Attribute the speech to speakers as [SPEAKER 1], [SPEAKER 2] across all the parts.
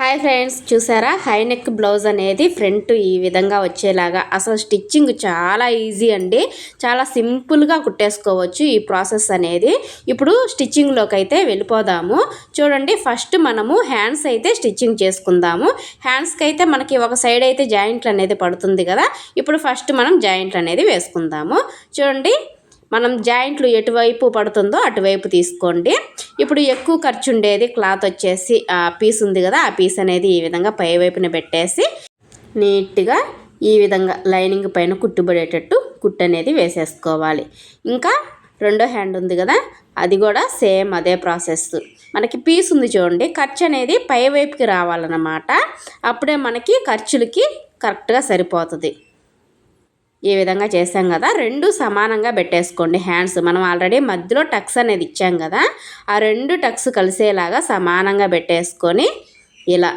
[SPEAKER 1] Hi friends, చూసారా high neck blouse అనేది front ఈ విధంగా వచ్చేలాగా. అసలు స్టిచ్చింగ్ చాలా ఈజీ అండి, చాలా సింపుల్గా కుట్టేసుకోవచ్చు ఈ ప్రాసెస్ అనేది. ఇప్పుడు స్టిచ్చింగ్లోకి అయితే వెళ్ళిపోదాము. చూడండి, ఫస్ట్ మనము హ్యాండ్స్ అయితే స్టిచ్చింగ్ చేసుకుందాము. హ్యాండ్స్కి అయితే మనకి ఒక సైడ్ అయితే జాయింట్లు అనేది పడుతుంది కదా. ఇప్పుడు ఫస్ట్ మనం జాయింట్లు అనేది వేసుకుందాము. చూడండి, మనం జాయింట్లు ఎటువైపు పడుతుందో అటువైపు తీసుకోండి. ఇప్పుడు ఎక్కువ ఖర్చు ఉండేది క్లాత్ వచ్చేసి ఆ పీస్ ఉంది కదా, ఆ పీస్ అనేది ఈ విధంగా పై వైపున పెట్టేసి నీట్గా ఈ విధంగా లైనింగ్ పైన కుట్టుబడేటట్టు కుట్టు అనేది వేసేసుకోవాలి. ఇంకా రెండో హ్యాండ్ ఉంది కదా, అది కూడా సేమ్ అదే ప్రాసెస్. మనకి పీస్ ఉంది చూడండి, ఖర్చు అనేది పై వైపుకి రావాలన్నమాట. అప్పుడే మనకి ఖర్చులకి కరెక్ట్గా సరిపోతుంది. ఈ విధంగా చేసాం కదా, రెండు సమానంగా పెట్టేసుకోండి హ్యాండ్స్. మనం ఆల్రెడీ మధ్యలో టక్స్ అనేది ఇచ్చాం కదా, ఆ రెండు టక్స్ కలిసేలాగా సమానంగా పెట్టేసుకొని ఇలా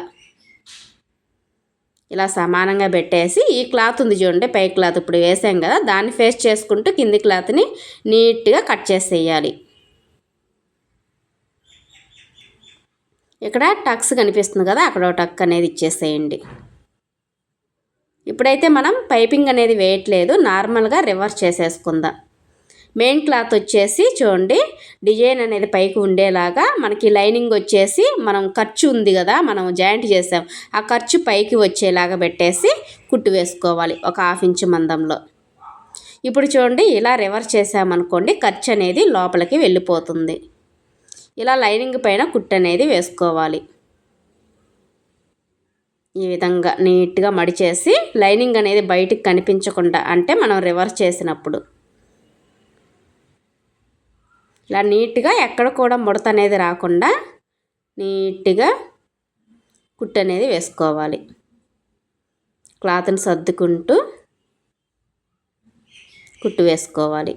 [SPEAKER 1] సమానంగా పెట్టేసి ఈ క్లాత్ ఉంది చూడండి, పై క్లాత్ ఇప్పుడు వేసాం కదా, దాన్ని ఫేస్ చేసుకుంటూ కింది క్లాత్ని నీట్గా కట్ చేసేయాలి. ఇక్కడ టక్స్ కనిపిస్తుంది కదా, అక్కడ టక్ అనేది ఇచ్చేసేయండి. ఇప్పుడైతే మనం పైపింగ్ అనేది వేయట్లేదు, నార్మల్గా రివర్స్ చేసేసుకుందాం. మెయిన్ క్లాత్ వచ్చేసి చూడండి, డిజైన్ అనేది పైకి ఉండేలాగా మనకి లైనింగ్ వచ్చేసి మనం ఖర్చు ఉంది కదా, మనం జాయింట్ చేసాం, ఆ ఖర్చు పైకి వచ్చేలాగా పెట్టేసి కుట్టు వేసుకోవాలి ఒక 1/2 ఇంచు మందంలో. ఇప్పుడు చూడండి, ఇలా రివర్స్ చేసామనుకోండి, ఖర్చు అనేది లోపలికి వెళ్ళిపోతుంది. ఇలా లైనింగ్ పైన కుట్టు అనేది వేసుకోవాలి. ఈ విధంగా నీట్గా మడిచేసి లైనింగ్ అనేది బయటికి కనిపించకుండా, అంటే మనం రివర్స్ చేసినప్పుడు ఇలా నీట్గా ఎక్కడ కూడా ముడత అనేది రాకుండా నీట్గా కుట్టు అనేది వేసుకోవాలి. క్లాత్ని సర్దుకుంటూ కుట్టు వేసుకోవాలి.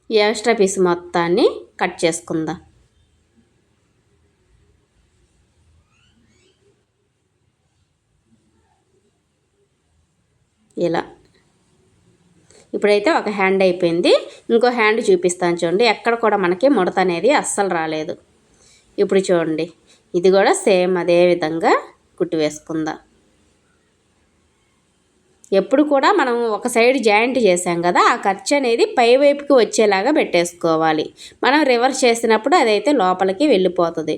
[SPEAKER 1] ఈ ఎక్స్ట్రా పీస్ మొత్తాన్ని కట్ చేసుకుందాం. ఇలా ఇప్పుడైతే ఒక హ్యాండ్ అయిపోయింది, ఇంకో హ్యాండ్ చూపిస్తాను చూడండి. ఎక్కడ కూడా మనకి ముడత అనేది అస్సలు రాలేదు. ఇప్పుడు చూడండి, ఇది కూడా సేమ్ అదే విధంగా కుట్టు వేసుకుందాం. ఎప్పుడు కూడా మనం ఒక సైడ్ జాయింట్ చేసాం కదా, ఆ ఖర్చు అనేది పై వైపుకి వచ్చేలాగా పెట్టేసుకోవాలి. మనం రివర్స్ చేసినప్పుడు అదైతే లోపలికి వెళ్ళిపోతుంది.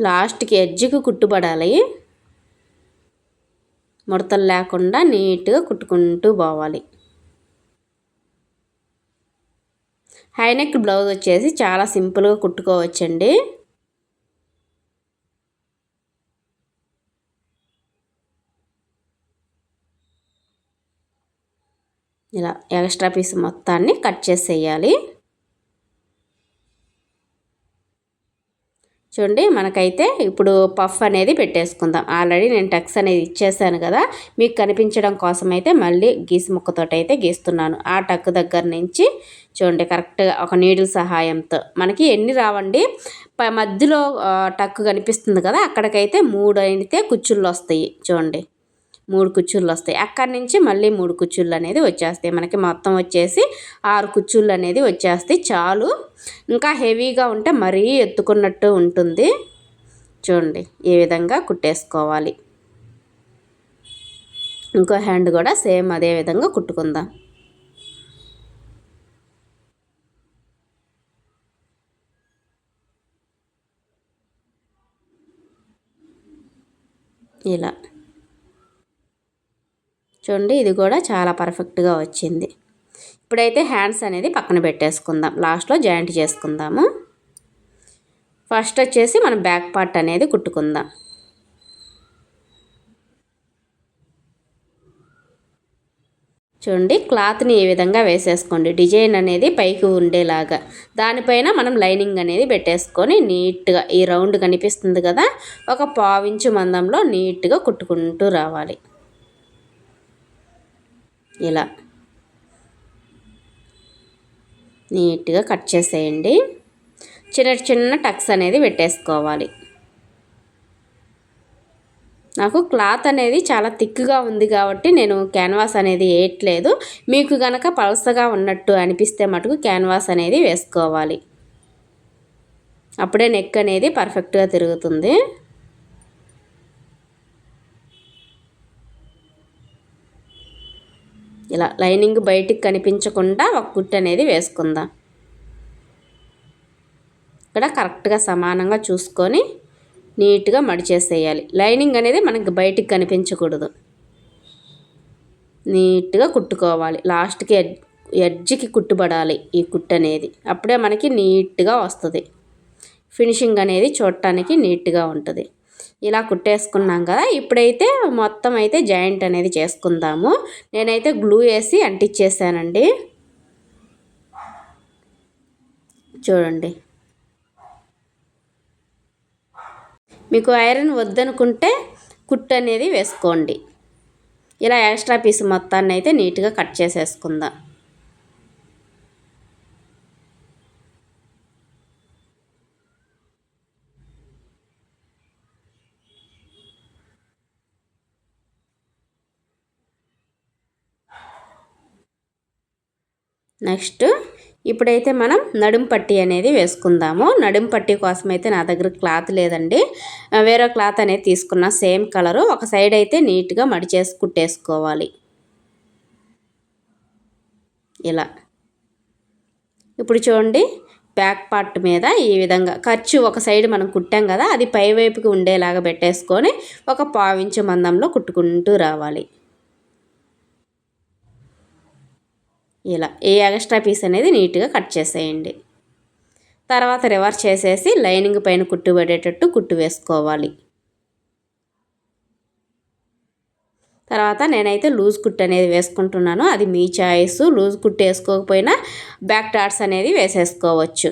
[SPEAKER 1] లాస్ట్కి ఎడ్జ్కి కుట్టుబడాలి, ముడతలు లేకుండా నీట్గా కుట్టుకుంటూ పోవాలి. హై నెక్ బ్లౌజ్ వచ్చేసి చాలా సింపుల్గా కుట్టుకోవచ్చండి. ఇలా ఎక్స్ట్రా పీస్ మొత్తాన్ని కట్ చేసేయాలి. చూడండి, మనకైతే ఇప్పుడు పఫ్ అనేది పెట్టేసుకుందాం. ఆల్రెడీ నేను టక్స్ అనేది ఇచ్చేసాను కదా, మీకు కనిపించడం కోసం అయితే మళ్ళీ గీసి ముక్కతోటి అయితే గీస్తున్నాను. ఆ టక్ దగ్గర నుంచి చూడండి, కరెక్ట్గా ఒక నీడిల్ సహాయంతో మనకి ఎన్ని రావండి, మధ్యలో టక్ కనిపిస్తుంది కదా, అక్కడికైతే 3 అయితే కుచ్చుళ్ళు వస్తాయి. చూడండి, 3 కుచ్చుళ్ళు వస్తాయి. అక్కడి నుంచి మళ్ళీ 3 కుచ్చుళ్ళు అనేది వచ్చేస్తాయి. మనకి మొత్తం వచ్చేసి 6 కుచ్చుళ్ళు అనేది వచ్చేస్తాయి. చాలు, ఇంకా హెవీగా ఉంటే మరీ ఎత్తుకున్నట్టు ఉంటుంది. చూడండి, ఈ విధంగా కుట్టేసుకోవాలి. ఇంకో హ్యాండ్ కూడా సేమ్ అదే విధంగా కుట్టుకుందాం. ఇలా చూడండి, ఇది కూడా చాలా పర్ఫెక్ట్గా వచ్చింది. ఇప్పుడైతే హ్యాండ్స్ అనేది పక్కన పెట్టేసుకుందాం, లాస్ట్లో జాయింట్ చేసుకుందాము. ఫస్ట్ వచ్చేసి మనం బ్యాక్ పార్ట్ అనేది కుట్టుకుందాం. చూడండి, క్లాత్ని ఈ విధంగా వేసేసుకోండి, డిజైన్ అనేది పైకి ఉండేలాగా. దానిపైన మనం లైనింగ్ అనేది పెట్టేసుకొని నీట్గా ఈ రౌండ్ కనిపిస్తుంది కదా, ఒక 1/4 ఇంచు మందంలో నీట్గా కుట్టుకుంటూ రావాలి. ఇలా నీట్గా కట్ చేసేయండి. చిన్న చిన్న టక్స్ అనేది పెట్టేసుకోవాలి. నాకు క్లాత్ అనేది చాలా థిక్గా ఉంది కాబట్టి నేను క్యాన్వాస్ అనేది వేయట్లేదు. మీకు కనుక పలసగా ఉన్నట్టు అనిపిస్తే మటుకు క్యాన్వాస్ అనేది వేసుకోవాలి. అప్పుడే నెక్ అనేది పర్ఫెక్ట్గా తిరుగుతుంది. ఇలా లైనింగ్ బయటికి కనిపించకుండా ఒక కుట్టు అనేది వేసుకుందాం. ఇక్కడ కరెక్ట్గా సమానంగా చూసుకొని నీట్గా మడిచేసేయాలి. లైనింగ్ అనేది మనకి బయటికి కనిపించకూడదు. నీట్గా కుట్టుకోవాలి. లాస్ట్కి ఎడ్జ్కి కుట్టుబడాలి ఈ కుట్టు అనేది. అప్పుడే మనకి నీట్గా వస్తుంది. ఫినిషింగ్ అనేది చూడటానికి నీట్గా ఉంటుంది. ఇలా కుట్టేసుకున్నాం కదా. ఇప్పుడైతే మొత్తం అయితే జాయింట్ అనేది చేసుకుందాము. నేనైతే గ్లూ వేసి అంటించేసానండి. చూడండి, మీకు ఐరన్ వద్దనుకుంటే కుట్టు అనేది వేసుకోండి. ఇలా ఎక్స్ట్రా పీస్ మొత్తాన్ని అయితే నీట్గా కట్ చేసేసుకుందాం. నెక్స్ట్ ఇప్పుడైతే మనం నడుం పట్టీ అనేది వేసుకుందాము. నడుం పట్టీ కోసం అయితే నా దగ్గర క్లాత్ లేదండి. వేరే క్లాత్ అనేది తీసుకున్న సేమ్ కలరు. ఒక సైడ్ అయితే నీట్గా మడిచేసి కుట్టేసుకోవాలి. ఇలా ఇప్పుడు చూడండి, బ్యాక్ పార్ట్ మీద ఈ విధంగా ఖర్చు ఒక సైడ్ మనం కుట్టాం కదా, అది పై వైపుకి ఉండేలాగా పెట్టేసుకొని ఒక 1/2 ఇంచు మందంలో కుట్టుకుంటూ రావాలి. ఇలా ఏ ఎక్స్ట్రా పీస్ అనేది నీట్గా కట్ చేసేయండి. తర్వాత రివర్స్ చేసేసి లైనింగ్ పైన కుట్టు పడేటట్టు కుట్టు వేసుకోవాలి. తర్వాత నేనైతే లూజ్ కుట్టు అనేది వేసుకుంటున్నాను. అది మీ చాయిస్. లూజ్ కుట్టు వేసుకోకపోయినా బ్యాక్ డాట్స్ అనేది వేసేసుకోవచ్చు.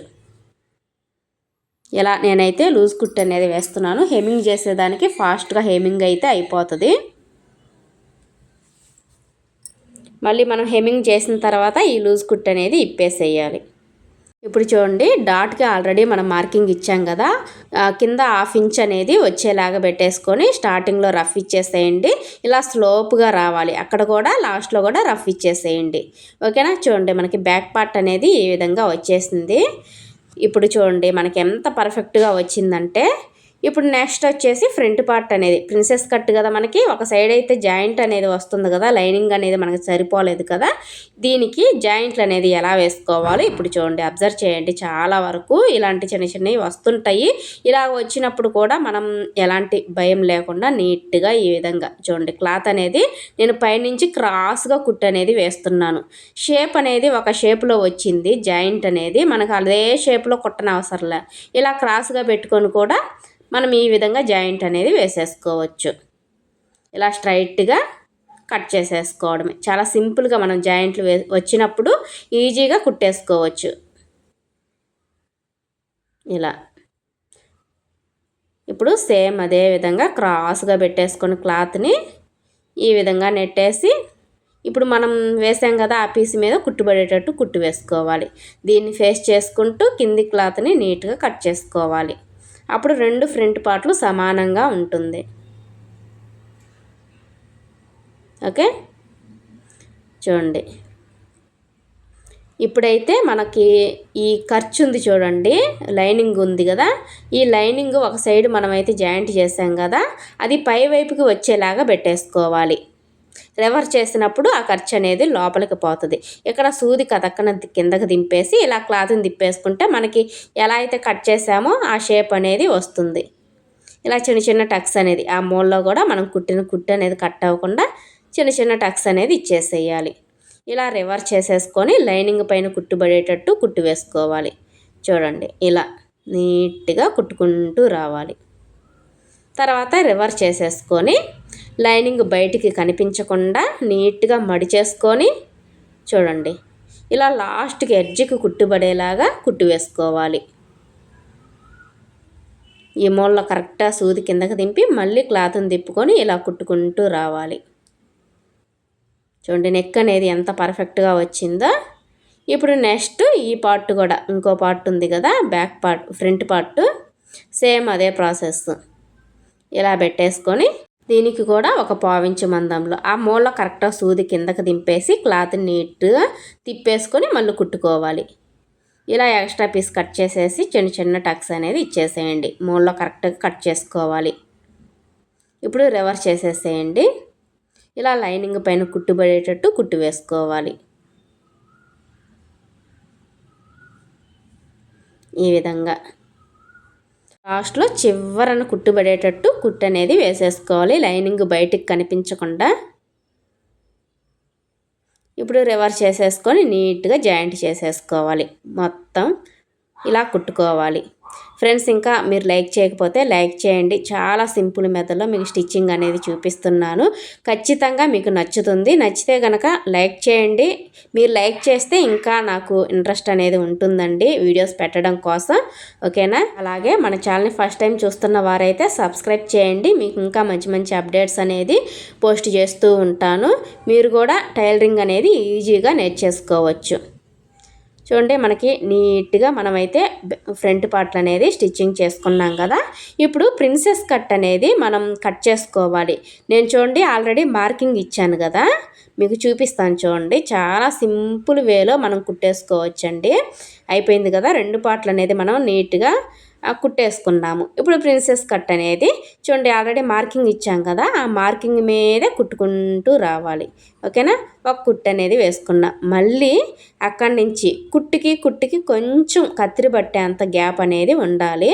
[SPEAKER 1] ఇలా నేనైతే లూజ్ కుట్టు అనేది వేస్తున్నాను. హెమ్మింగ్ చేసేదానికి ఫాస్ట్గా హెమ్మింగ్ అయితే అయిపోతుంది. మళ్ళీ మనం హెమ్మింగ్ చేసిన తర్వాత ఈ లూజ్ కుట్టు అనేది ఇప్పేసేయాలి. ఇప్పుడు చూడండి, డాట్కి ఆల్రెడీ మనం మార్కింగ్ ఇచ్చాం కదా, కింద 1/2 ఇంచ్ అనేది వచ్చేలాగా పెట్టేసుకొని స్టార్టింగ్లో రఫ్ ఇచ్చేసేయండి. ఇలా స్లోప్గా రావాలి. అక్కడ కూడా లాస్ట్లో కూడా రఫ్ ఇచ్చేసేయండి. ఓకేనా? చూడండి, మనకి బ్యాక్ పార్ట్ అనేది ఈ విధంగా వచ్చేసింది. ఇప్పుడు చూడండి మనకి ఎంత పర్ఫెక్ట్గా వచ్చిందంటే, ఇప్పుడు నెక్స్ట్ వచ్చేసి ఫ్రంట్ పార్ట్ అనేది ప్రిన్సెస్ కట్ కదా, మనకి ఒక సైడ్ అయితే జాయింట్ అనేది వస్తుంది కదా, లైనింగ్ అనేది మనకి సరిపోలేదు కదా, దీనికి జాయింట్లు అనేది ఎలా వేసుకోవాలో ఇప్పుడు చూడండి, అబ్జర్వ్ చేయండి. చాలా వరకు ఇలాంటి చిన్న చిన్నవి వస్తుంటాయి. ఇలా వచ్చినప్పుడు కూడా మనం ఎలాంటి భయం లేకుండా నీట్గా ఈ విధంగా చూడండి, క్లాత్ అనేది నేను పైనుంచి క్రాస్గా కుట్టు అనేది వేస్తున్నాను. షేప్ అనేది ఒక షేప్లో వచ్చింది. జాయింట్ అనేది మనకు అదే షేప్లో కుట్టనవసరంలే. ఇలా క్రాస్గా పెట్టుకొని కూడా మనం ఈ విధంగా జాయింట్ అనేది వేసేసుకోవచ్చు. ఇలా స్ట్రైట్గా కట్ చేసేసుకోవడమే. చాలా సింపుల్గా మనం జాయింట్లు వచ్చినప్పుడు ఈజీగా కుట్టేసుకోవచ్చు. ఇలా ఇప్పుడు సేమ్ అదే విధంగా క్రాస్గా పెట్టేసుకొని క్లాత్ని ఈ విధంగా నెట్టేసి ఇప్పుడు మనం వేసాం కదా, ఆ పీస్ మీద కుట్టుబడేటట్టు కుట్టు వేసుకోవాలి. దీన్ని ఫేస్ చేసుకుంటూ కింది క్లాత్ని నీట్గా కట్ చేసుకోవాలి. అప్పుడు 2 ఫ్రంట్ పార్ట్లు సమానంగా ఉంటుంది. ఓకే, చూడండి. ఇప్పుడైతే మనకి ఈ ఖర్చు ఉంది చూడండి, లైనింగ్ ఉంది కదా, ఈ లైనింగ్ ఒక సైడ్ మనమైతే జాయింట్ చేసాం కదా, అది పై వైపుకి వచ్చేలాగా పెట్టేసుకోవాలి. రివర్స్ చేసినప్పుడు ఆ ఖర్చు అనేది లోపలికి పోతుంది. ఇక్కడ సూది కదక్కన కిందకి దింపేసి ఇలా క్లాత్ని తిప్పేసుకుంటే మనకి ఎలా అయితే కట్ చేసామో ఆ షేప్ అనేది వస్తుంది. ఇలా చిన్న చిన్న టక్స్ అనేది ఆ మూలలో కూడా మనం కుట్టిన కుట్టు అనేది కట్ అవ్వకుండా చిన్న చిన్న టక్స్ అనేది ఇచ్చేసేయాలి. ఇలా రివర్స్ చేసేసుకొని లైనింగ్ పైన కుట్టుబడేటట్టు కుట్టు వేసుకోవాలి. చూడండి, ఇలా నీట్గా కుట్టుకుంటూ రావాలి. తర్వాత రివర్స్ చేసేసుకొని లైనింగ్ బయటికి కనిపించకుండా నీట్గా మడిచేసుకొని చూడండి, ఇలా లాస్ట్కి ఎడ్జ్కి కుట్టుబడేలాగా కుట్టు వేసుకోవాలి. ఈ మూలలో కరెక్ట్గా సూది కిందకి దింపి మళ్ళీ క్లాత్ని తిప్పుకొని ఇలా కుట్టుకుంటూ రావాలి. చూడండి, నెక్ అనేది ఎంత పర్ఫెక్ట్గా వచ్చిందో. ఇప్పుడు నెక్స్ట్ ఈ పార్ట్ కూడా ఇంకో పార్ట్ ఉంది కదా, back part, front part, same అదే ప్రాసెస్. ఇలా పెట్టేసుకొని దీనికి కూడా ఒక పావించు మందంలో ఆ మూల కరెక్ట్గా సూది కిందకి దింపేసి క్లాత్ నీట్గా తిప్పేసుకొని మళ్ళీ కుట్టుకోవాలి. ఇలా ఎక్స్ట్రా పీస్ కట్ చేసేసి చిన్న చిన్న టక్స్ అనేది ఇచ్చేసేయండి. మూలలో కరెక్ట్గా కట్ చేసుకోవాలి. ఇప్పుడు రివర్స్ చేసేసేయండి. ఇలా లైనింగ్ పైన కుట్టుబడేటట్టు కుట్టు వేసుకోవాలి. ఈ విధంగా లాస్ట్లో చివరన కుట్టుబడేటట్టు కుట్టు అనేది వేసేసుకోవాలి, లైనింగ్ బయటికి కనిపించకుండా. ఇప్పుడు రివర్స్ చేసేసుకొని నీట్గా జాయింట్ చేసేసుకోవాలి. మొత్తం ఇలా కుట్టుకోవాలి. ఫ్రెండ్స్, ఇంకా మీరు లైక్ చేయకపోతే లైక్ చేయండి. చాలా సింపుల్ మెథడ్లో మీకు స్టిచ్చింగ్ అనేది చూపిస్తున్నాను. ఖచ్చితంగా మీకు నచ్చుతుంది. నచ్చితే కనుక లైక్ చేయండి. మీరు లైక్ చేస్తే ఇంకా నాకు ఇంట్రెస్ట్ అనేది ఉంటుందండి వీడియోస్ పెట్టడం కోసం. ఓకేనా? అలాగే మన ఛానల్ని ఫస్ట్ టైం చూస్తున్న వారైతే సబ్స్క్రైబ్ చేయండి. మీకు ఇంకా మంచి మంచి అప్డేట్స్ అనేది పోస్ట్ చేస్తూ ఉంటాను. మీరు కూడా టైలరింగ్ అనేది ఈజీగా నేర్చేసుకోవచ్చు. చూడండి, మనకి నీట్గా మనమైతే ఫ్రంట్ పార్ట్లు అనేది స్టిచ్చింగ్ చేసుకున్నాం కదా. ఇప్పుడు ప్రిన్సెస్ కట్ అనేది మనం కట్ చేసుకోవాలి. నేను చూడండి ఆల్రెడీ మార్కింగ్ ఇచ్చాను కదా, మీకు చూపిస్తాను చూడండి. చాలా సింపుల్ వేలో మనం కుట్టేసుకోవచ్చండి. అయిపోయింది కదా, రెండు పార్ట్లు అనేది మనం నీట్గా కుట్టేసుకున్నాము. ఇప్పుడు ప్రిన్సెస్ కట్ అనేది చూడండి ఆల్రెడీ మార్కింగ్ ఇచ్చాం కదా, ఆ మార్కింగ్ మీదే కుట్టుకుంటూ రావాలి. ఓకేనా? ఒక కుట్టు అనేది వేసుకున్నా. మళ్ళీ అక్కడి నుంచి కుట్టుకి కొంచెం కత్తిరి పట్టేంత గ్యాప్ అనేది ఉండాలి.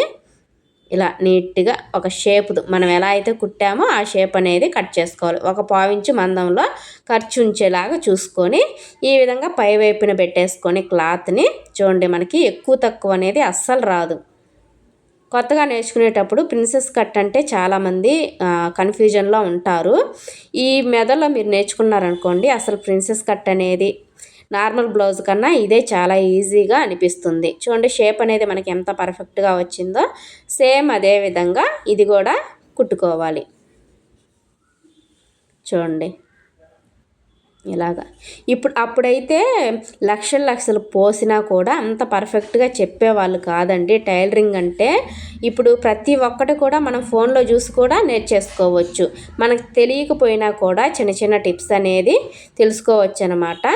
[SPEAKER 1] ఇలా నీట్గా ఒక షేప్ మనం ఎలా అయితే కుట్టామో ఆ షేప్ అనేది కట్ చేసుకోవాలి. ఒక పావించు మందంలో ఖర్చు ఉంచేలాగా చూసుకొని ఈ విధంగా పై వైపున పెట్టేసుకొని క్లాత్ని చూడండి, మనకి ఎక్కువ తక్కువ అనేది అస్సలు రాదు. కొత్తగా నేర్చుకునేటప్పుడు ప్రిన్సెస్ కట్ అంటే చాలామంది కన్ఫ్యూజన్లో ఉంటారు. ఈ మెథడ్లో మీరు నేర్చుకున్నారనుకోండి, అసలు ప్రిన్సెస్ కట్ అనేది నార్మల్ బ్లౌజ్ కన్నా ఇదే చాలా ఈజీగా అనిపిస్తుంది. చూడండి షేప్ అనేది మనకి ఎంత పర్ఫెక్ట్గా వచ్చిందో, సేమ్ అదే విధంగా ఇది కూడా కుట్టుకోవాలి. చూడండి ఇలాగా. అప్పుడైతే లక్షలు పోసినా కూడా అంత పర్ఫెక్ట్గా చెప్పేవాళ్ళు కాదండి టైలరింగ్ అంటే. ఇప్పుడు ప్రతి ఒక్కటి కూడా మనం ఫోన్లో చూసి కూడా నేర్చేసుకోవచ్చు. మనకు తెలియకపోయినా కూడా చిన్న చిన్న టిప్స్ అనేది తెలుసుకోవచ్చు అన్నమాట.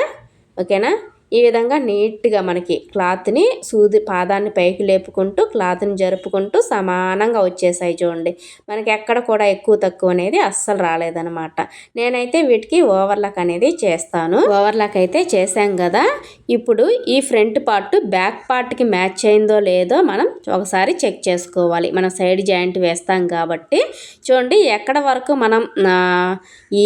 [SPEAKER 1] ఓకేనా? ఈ విధంగా నీట్గా మనకి క్లాత్ని సూది పాదాన్ని పైకి లేపుకుంటూ క్లాత్ని జరుపుకుంటూ సమానంగా వచ్చేసాయి చూడండి. మనకి ఎక్కడ కూడా ఎక్కువ తక్కువ అనేది అస్సలు రాలేదనమాట. నేనైతే వీటికి ఓవర్లాక్ అనేది చేస్తాను. ఓవర్లాక్ అయితే చేసాం కదా. ఇప్పుడు ఈ ఫ్రంట్ పార్ట్ బ్యాక్ పార్ట్కి మ్యాచ్ అయిందో లేదో మనం ఒకసారి చెక్ చేసుకోవాలి. మనం సైడ్ జాయింట్ వేస్తాం కాబట్టి చూడండి ఎక్కడ వరకు మనం ఈ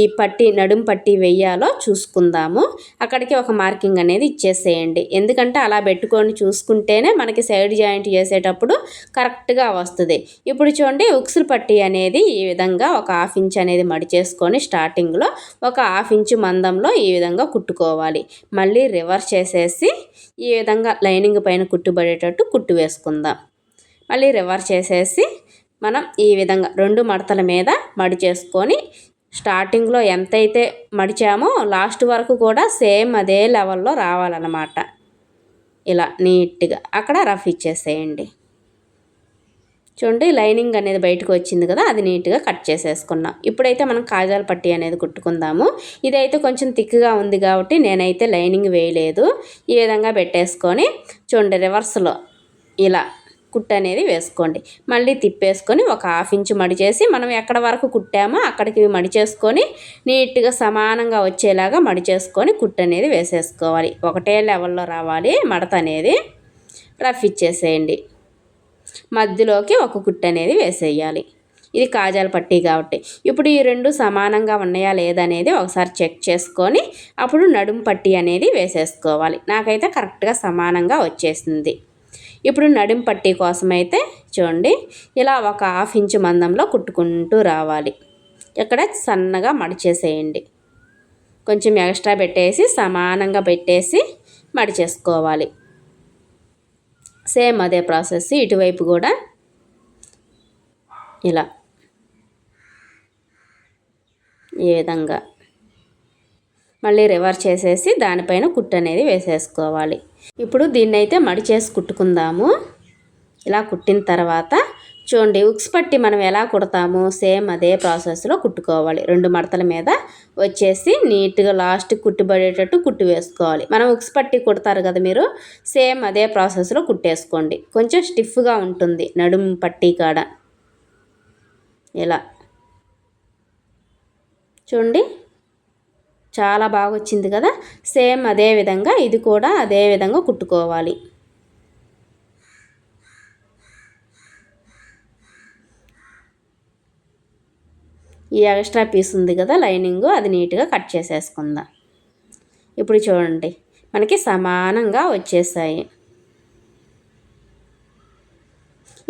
[SPEAKER 1] నడుం పట్టి వెయ్యాలో చూసుకుందాము. అక్కడికి ఒక మార్కింగ్ అనేది ఇచ్చేసేయండి. ఎందుకంటే అలా పెట్టుకొని చూసుకుంటేనే మనకి సైడ్ జాయింట్ చేసేటప్పుడు కరెక్ట్గా వస్తుంది. ఇప్పుడు చూడండి ఉక్సులు పట్టి అనేది ఈ విధంగా ఒక 1/2 ఇంచ్ అనేది మడిచేసుకొని స్టార్టింగ్లో ఒక 1/2 ఇంచు మందంలో ఈ విధంగా కుట్టుకోవాలి. మళ్ళీ రివర్స్ చేసేసి ఈ విధంగా లైనింగ్ పైన కుట్టుబడేటట్టు కుట్టు వేసుకుందాం. మళ్ళీ రివర్స్ చేసేసి మనం ఈ విధంగా 2 మడతల మీద మడిచేసుకొని స్టార్టింగ్లో ఎంతైతే మడిచామో లాస్ట్ వరకు కూడా సేమ్ అదే లెవెల్లో రావాలన్నమాట. ఇలా నీట్గా అక్కడ రఫ్ ఇచ్చేసేయండి. చూడండి లైనింగ్ అనేది బయటకు వచ్చింది కదా, అది నీట్గా కట్ చేసేసుకున్నాం. ఇప్పుడైతే మనం కాజాల పట్టీ అనేది కుట్టుకుందాము. ఇదైతే కొంచెం థిక్గా ఉంది కాబట్టి నేనైతే లైనింగ్ వేయలేదు. ఈ విధంగా పెట్టేసుకొని చూడండి రివర్స్లో ఇలా కుట్టు అనేది వేసుకోండి. మళ్ళీ తిప్పేసుకొని ఒక 1/2 ఇంచు మడిచేసి మనం ఎక్కడ వరకు కుట్టామో అక్కడికి మడిచేసుకొని నీట్గా సమానంగా వచ్చేలాగా మడిచేసుకొని కుట్టు అనేది వేసేసుకోవాలి. ఒకటే లెవెల్లో రావాలి మడత అనేది. రఫ్ ఇచ్చేసేయండి. మధ్యలోకి ఒక కుట్టు అనేది వేసేయాలి. ఇది కాజాల పట్టీ కాబట్టి. ఇప్పుడు ఈ రెండు సమానంగా ఉన్నాయా లేదనేది ఒకసారి చెక్ చేసుకొని అప్పుడు నడుము పట్టీ అనేది వేసేసుకోవాలి. నాకైతే కరెక్ట్గా సమానంగా వచ్చేసింది. ఇప్పుడు నడుం పట్టీ కోసం అయితే చూడండి ఇలా ఒక 1/2 ఇంచు మందంలో కుట్టుకుంటూ రావాలి. ఇక్కడ సన్నగా మడిచేసేయండి. కొంచెం ఎక్స్ట్రా పెట్టేసి సమానంగా పెట్టేసి మడిచేసుకోవాలి. సేమ్ అదే ప్రాసెస్ ఇటువైపు కూడా ఇలా ఈ విధంగా మళ్ళీ రివర్స్ చేసేసి దానిపైన కుట్టు అనేది వేసేసుకోవాలి. ఇప్పుడు దీన్నైతే మడిచేసి కుట్టుకుందాము. ఇలా కుట్టిన తర్వాత చూడండి, ఉక్స్ పట్టి మనం ఎలా కుడతామో సేమ్ అదే ప్రాసెస్లో కుట్టుకోవాలి. 2 మడతల మీద వచ్చేసి నీట్గా లాస్ట్ కుట్టుబడేటట్టు కుట్టు వేసుకోవాలి. మనం ఉక్స్ పట్టి కుడతారు కదా మీరు, సేమ్ అదే ప్రాసెస్లో కుట్టేసుకోండి. కొంచెం స్టిఫ్గా ఉంటుంది నడుము పట్టీ కాడ. ఇలా చూడండి, చాలా బాగా వచ్చింది కదా. సేమ్ అదే విధంగా ఇది కూడా అదే విధంగా కుట్టుకోవాలి. ఈ ఎక్స్ట్రా పీస్ ఉంది కదా లైనింగ్, అది నీట్గా కట్ చేసేసుకుందాం. ఇప్పుడు చూడండి, మనకి సమానంగా వచ్చేసాయి.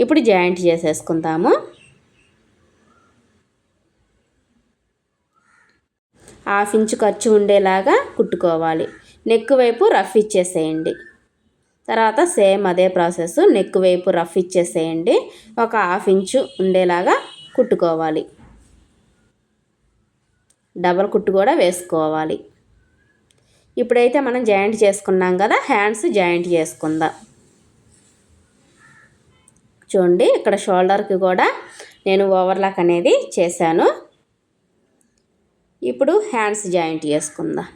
[SPEAKER 1] ఇప్పుడు జాయింట్ చేసేసుకుందాము. 1/2 ఇంచు ఖర్చు ఉండేలాగా కుట్టుకోవాలి. నెక్ వైపు రఫ్ ఇచ్చేసేయండి. తర్వాత సేమ్ అదే ప్రాసెస్, నెక్ వైపు రఫ్ ఇచ్చేసేయండి. ఒక 1/2 ఇంచు ఉండేలాగా కుట్టుకోవాలి. డబల్ కుట్టు కూడా వేసుకోవాలి. ఇప్పుడైతే మనం జాయింట్ చేసుకున్నాం కదా, హ్యాండ్స్ జాయింట్ చేసుకుందాం. చూడండి, ఇక్కడ షోల్డర్కి కూడా నేను ఓవర్లాక్ అనేది చేశాను. ఇప్పుడు హ్యాండ్స్ జాయింట్ చేసుకుందాం.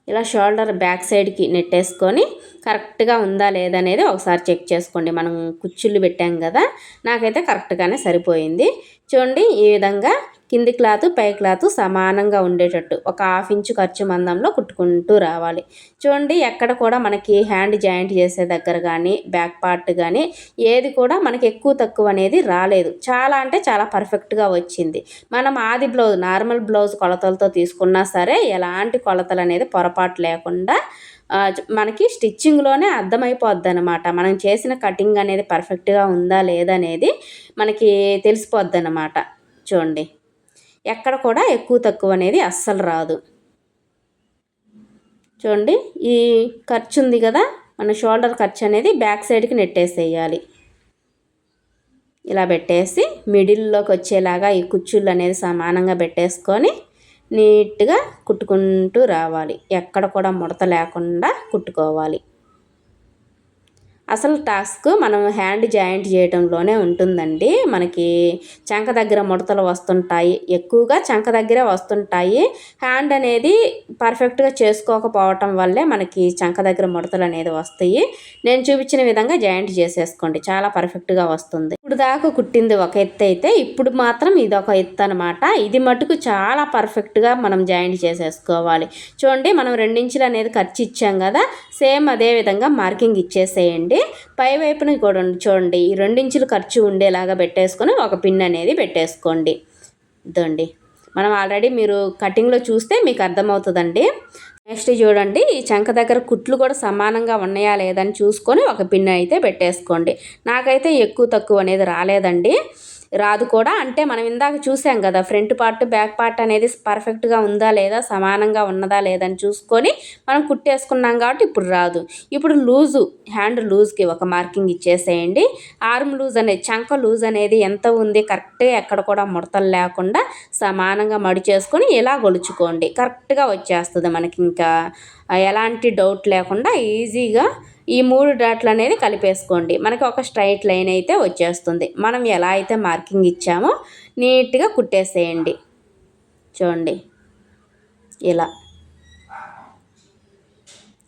[SPEAKER 1] ఇలా షోల్డర్ బ్యాక్ సైడ్కి నెట్టేసుకొని కరెక్ట్గా ఉందా లేదా అనేది ఒకసారి చెక్ చేసుకోండి. మనం కుచ్చుళ్ళు పెట్టాం కదా, నాకైతే కరెక్ట్గానే సరిపోయింది. చూడండి, ఈ విధంగా కింది క్లాత్ పై క్లాత్ సమానంగా ఉండేటట్టు ఒక 1/2 ఇంచు ఖర్చు మందంలో కుట్టుకుంటూ రావాలి. చూడండి, ఎక్కడ కూడా మనకి హ్యాండ్ జాయింట్ చేసే దగ్గర కానీ బ్యాక్ పార్ట్ కానీ ఏది కూడా మనకి ఎక్కువ తక్కువ అనేది రాలేదు. చాలా అంటే చాలా పర్ఫెక్ట్గా వచ్చింది. మనం ఆది బ్లౌజ్ నార్మల్ బ్లౌజ్ కొలతలతో తీసుకున్నా సరే ఎలాంటి కొలతలు అనేది పొరపాటు లేకుండా మనకి స్టిచ్చింగ్లోనే అర్థమైపోద్ది అనమాట. మనం చేసిన కటింగ్ అనేది పర్ఫెక్ట్గా ఉందా లేదా అనేది మనకి తెలిసిపోద్ది అనమాట. చూడండి, ఎక్కడ కూడా ఎక్కువ తక్కువ అనేది అస్సలు రాదు. చూడండి, ఈ ఖర్చు ఉంది కదా, మన షోల్డర్ ఖర్చు అనేది బ్యాక్ సైడ్కి నెట్టేసేయాలి. ఇలా పెట్టేసి మిడిల్లోకి వచ్చేలాగా ఈ కుచ్చుళ్ళు అనేది సమానంగా పెట్టేసుకొని నీట్గా కుట్టుకుంటూ రావాలి. ఎక్కడ కూడా ముడత లేకుండా కుట్టుకోవాలి. అసలు టాస్క్ మనం హ్యాండ్ జాయింట్ చేయడంలోనే ఉంటుందండి. మనకి చంక దగ్గర ముడతలు వస్తుంటాయి, ఎక్కువగా చంక దగ్గరే వస్తుంటాయి. హ్యాండ్ అనేది పర్ఫెక్ట్గా చేసుకోకపోవటం వల్లే మనకి చంక దగ్గర ముడతలు అనేది వస్తాయి. నేను చూపించిన విధంగా జాయింట్ చేసేసుకోండి, చాలా పర్ఫెక్ట్గా వస్తుంది. ఇప్పుడు దాకా కుట్టింది ఒక ఎత్తు అయితే ఇప్పుడు మాత్రం ఇది ఒక ఎత్తు అనమాట. ఇది మటుకు చాలా పర్ఫెక్ట్గా మనం జాయింట్ చేసేసుకోవాలి. చూడండి, మనం 2 ఇంచులు అనేది ఖర్చు ఇచ్చాం కదా, సేమ్ అదే విధంగా మార్కింగ్ ఇచ్చేసేయండి. పై వైపున కూడా చూడండి, ఈ 2 ఇంచులు ఖర్చు ఉండేలాగా పెట్టేసుకొని ఒక పిన్ అనేది పెట్టేసుకోండి. ఇదండి, మనం ఆల్రెడీ మీరు కటింగ్లో చూస్తే మీకు అర్థమవుతుందండి. నెక్స్ట్ చూడండి, ఈ చంక దగ్గర కుట్లు కూడా సమానంగా ఉన్నాయా లేదని చూసుకొని ఒక పిన్ అయితే పెట్టేసుకోండి. నాకైతే ఎక్కువ తక్కువ అనేది రాలేదండి, రాదు కూడా. అంటే మనం ఇందాక చూసాం కదా, ఫ్రంట్ పార్ట్ బ్యాక్ పార్ట్ అనేది పర్ఫెక్ట్గా ఉందా లేదా సమానంగా ఉన్నదా లేదని చూసుకొని మనం కుట్టేసుకున్నాం కాబట్టి ఇప్పుడు రాదు. ఇప్పుడు లూజు హ్యాండ్ లూజ్కి ఒక మార్కింగ్ ఇచ్చేసేయండి. ఆర్మ్ లూజ్ అనేది చంక లూజ్ అనేది ఎంత ఉంది కరెక్ట్గా ఎక్కడ కూడా ముడతలు లేకుండా సమానంగా మడి చేసుకొని ఇలా గొలుచుకోండి. కరెక్ట్గా వచ్చేస్తుంది మనకి, ఇంకా ఎలాంటి డౌట్ లేకుండా ఈజీగా ఈ 3 డాట్లు అనేది కలిపేసుకోండి. మనకి ఒక స్ట్రైట్ లైన్ అయితే వచ్చేస్తుంది. మనం ఎలా అయితే మార్కింగ్ ఇచ్చామో నీట్గా కుట్టేసేయండి. చూడండి, ఇలా.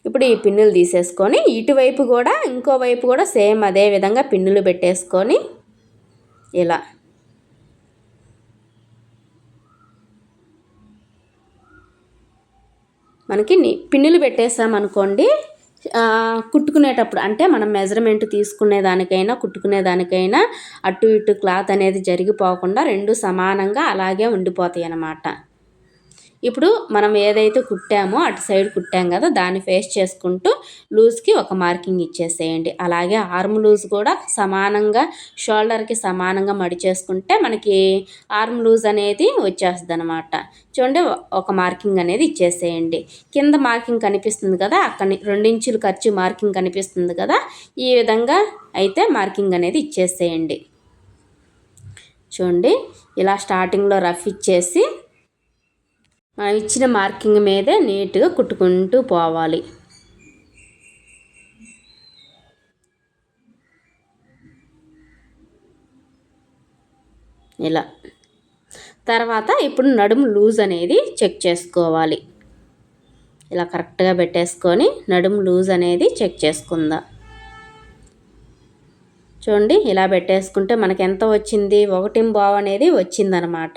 [SPEAKER 1] ఇప్పుడు ఈ పిన్నులు తీసేసుకొని ఇటువైపు కూడా ఇంకోవైపు కూడా సేమ్ అదే విధంగా పిన్నులు పెట్టేసుకొని ఇలా మనకి పిన్నులు పెట్టేసామనుకోండి, కుట్టుకునేటప్పుడు అంటే మనం మెజర్మెంట్ తీసుకునేదానికైనా కుట్టుకునేదానికైనా అటు ఇటు క్లాత్ అనేది జరిగిపోకుండా 2 సమానంగా అలాగే ఉండిపోతాయి అన్నమాట. ఇప్పుడు మనం ఏదైతే కుట్టామో అటు సైడ్ కుట్టాం కదా, దాన్ని ఫేస్ చేసుకుంటూ లూజ్కి ఒక మార్కింగ్ ఇచ్చేసేయండి. అలాగే ఆర్మ్ లూజ్ కూడా సమానంగా షోల్డర్కి సమానంగా మడి చేసుకుంటే మనకి ఆర్మ్ లూజ్ అనేది వచ్చేస్తుంది అనమాట. చూడండి, ఒక మార్కింగ్ అనేది ఇచ్చేసేయండి. కింద మార్కింగ్ కనిపిస్తుంది కదా, అక్కడ 2 ఇంచులు ఖర్చు మార్కింగ్ కనిపిస్తుంది కదా, ఈ విధంగా అయితే మార్కింగ్ అనేది ఇచ్చేసేయండి. చూడండి, ఇలా స్టార్టింగ్లో రఫ్ ఇచ్చేసి మనం ఇచ్చిన మార్కింగ్ మీదే నీట్గా కుట్టుకుంటూ పోవాలి. ఇలా తర్వాత ఇప్పుడు నడుము లూజ్ అనేది చెక్ చేసుకోవాలి. ఇలా కరెక్ట్గా పెట్టేసుకొని నడుము లూజ్ అనేది చెక్ చేసుకుందాం. చూడండి, ఇలా పెట్టేసుకుంటే మనకి ఎంత వచ్చింది, 1.5 అనేది వచ్చిందనమాట.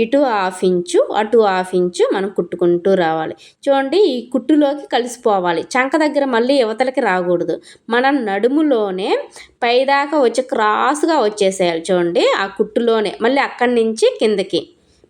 [SPEAKER 1] ఇటు 1/2 ఇంచు అటు 1/2 ఇంచు మనం కుట్టుకుంటూ రావాలి. చూడండి, ఈ కుట్టులోకి కలిసిపోవాలి. చంక దగ్గర మళ్ళీ యువతలకి రాకూడదు. మనం నడుములోనే పైదాకా వచ్చి క్రాస్గా వచ్చేసేయాలి. చూడండి, ఆ కుట్టులోనే మళ్ళీ అక్కడి నుంచి కిందకి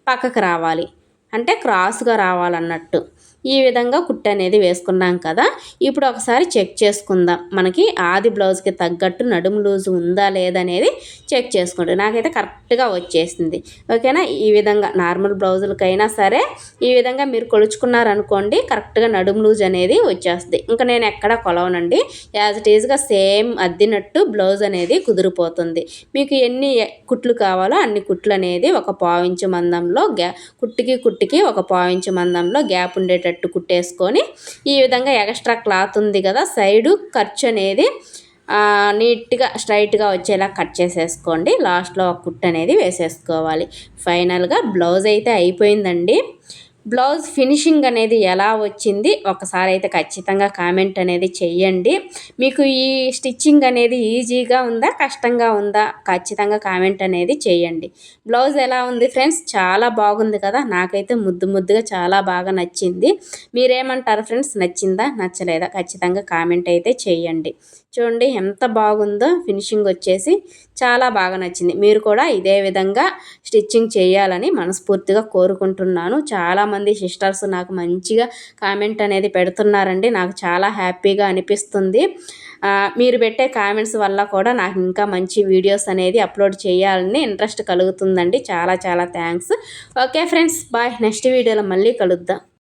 [SPEAKER 1] పక్కకు రావాలి, అంటే క్రాస్గా రావాలన్నట్టు. ఈ విధంగా కుట్టు అనేది వేసుకున్నాం కదా. ఇప్పుడు ఒకసారి చెక్ చేసుకుందాం, మనకి ఆది బ్లౌజ్కి తగ్గట్టు నడుము లూజు ఉందా లేదనేది చెక్ చేసుకోండి. నాకైతే కరెక్ట్గా వచ్చేసింది. ఓకేనా? ఈ విధంగా నార్మల్ బ్లౌజులకైనా సరే ఈ విధంగా మీరు కొలుచుకున్నారనుకోండి, కరెక్ట్గా నడుము లూజ్ అనేది వచ్చేస్తుంది. ఇంకా నేను ఎక్కడ కొలవనండి, యాజ్ ఇట్ ఈజ్గా సేమ్ అద్దినట్టు బ్లౌజ్ అనేది కుదిరిపోతుంది. మీకు ఎన్ని కుట్లు కావాలో అన్ని కుట్లు అనేది ఒక 1/4 ఇంచు మందంలో కుట్టికి ఒక 1/4 ఇంచు మందంలో గ్యాప్ ఉండేటట్టు కుట్టేసుకొని, ఈ విధంగా ఎక్స్ట్రా క్లాత్ ఉంది కదా సైడు ఖర్చు అనేది నీట్గా స్ట్రైట్గా వచ్చేలా కట్ చేసేసుకోండి. లాస్ట్లో ఒక కుట్టు అనేది వేసేసుకోవాలి. ఫైనల్గా బ్లౌజ్ అయితే అయిపోయిందండి. బ్లౌజ్ ఫినిషింగ్ అనేది ఎలా వచ్చింది ఒకసారి అయితే ఖచ్చితంగా కామెంట్ అనేది చెయ్యండి. మీకు ఈ స్టిచ్చింగ్ అనేది ఈజీగా ఉందా, కష్టంగా ఉందా, ఖచ్చితంగా కామెంట్ అనేది చేయండి. బ్లౌజ్ ఎలా ఉంది ఫ్రెండ్స్? చాలా బాగుంది కదా. నాకైతే ముద్దుగా చాలా బాగా నచ్చింది. మీరేమంటారు ఫ్రెండ్స్? నచ్చిందా నచ్చలేదా? ఖచ్చితంగా కామెంట్ అయితే చేయండి. చూడండి ఎంత బాగుందో, ఫినిషింగ్ వచ్చేసి చాలా బాగా నచ్చింది. మీరు కూడా ఇదే విధంగా స్టిచ్చింగ్ చేయాలని మనస్ఫూర్తిగా కోరుకుంటున్నాను. చాలామంది సిస్టర్స్ నాకు మంచిగా కామెంట్ అనేది పెడుతున్నారండి. నాకు చాలా హ్యాపీగా అనిపిస్తుంది. మీరు పెట్టే కామెంట్స్ వల్ల కూడా నాకు ఇంకా మంచి వీడియోస్ అనేది అప్లోడ్ చేయాలని ఇంట్రెస్ట్ కలుగుతుందండి. చాలా thanks. Okay friends, bye. Next వీడియోలో మళ్ళీ కలుద్దాం.